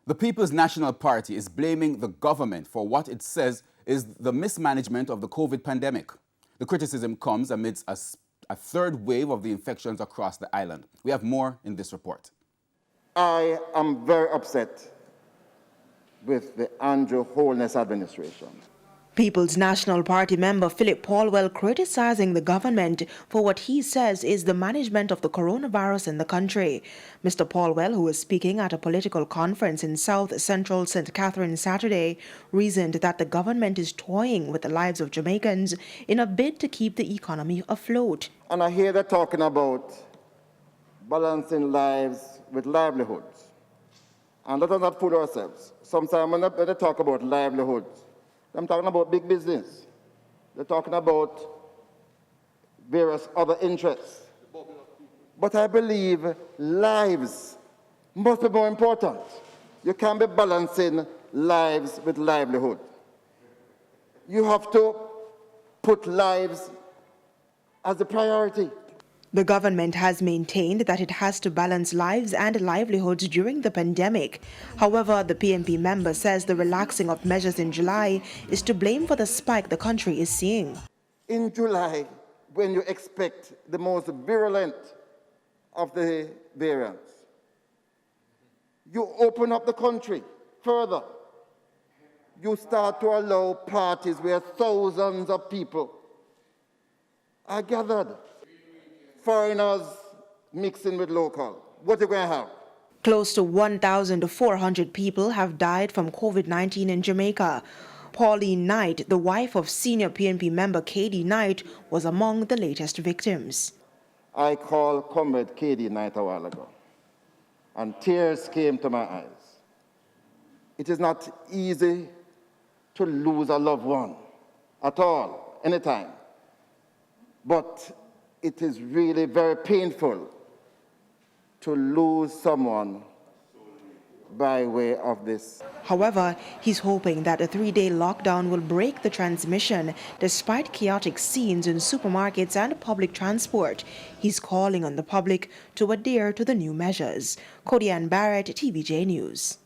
The People's National Party is blaming the government for what it says is the mismanagement of the COVID pandemic. The criticism comes amidst a third wave of the infections across the island. We have more in this report. I am very upset with the Andrew Holness administration. People's National Party member Philip Paulwell criticizing the government for what he says is the management of the coronavirus in the country. Mr. Paulwell, who was speaking at a political conference in South Central St. Catherine Saturday, reasoned that the government is toying with the lives of Jamaicans in a bid to keep the economy afloat. And I hear they're talking about balancing lives with livelihoods. And let us not fool ourselves. Sometimes when they talk about livelihoods, I'm talking about big business. They're talking about various other interests. But I believe lives must be more important. You can't be balancing lives with livelihood. You have to put lives as a priority. The government has maintained that it has to balance lives and livelihoods during the pandemic. However, the PNP member says the relaxing of measures in July is to blame for the spike the country is seeing. In July, when you expect the most virulent of the variants, you open up the country further. You start to allow parties where thousands of people are gathered. Foreigners mixing with local. What are you going to have? Close to 1,400 people have died from COVID-19 in Jamaica. Pauline Knight, the wife of senior PNP member K.D. Knight, was among the latest victims. I called Comrade K.D. Knight a while ago, and tears came to my eyes. It is not easy to lose a loved one at all, anytime. But it is really very painful to lose someone by way of this. However, he's hoping that a 3-day lockdown will break the transmission despite chaotic scenes in supermarkets and public transport. He's calling on the public to adhere to the new measures. Cody Ann Barrett, TVJ News.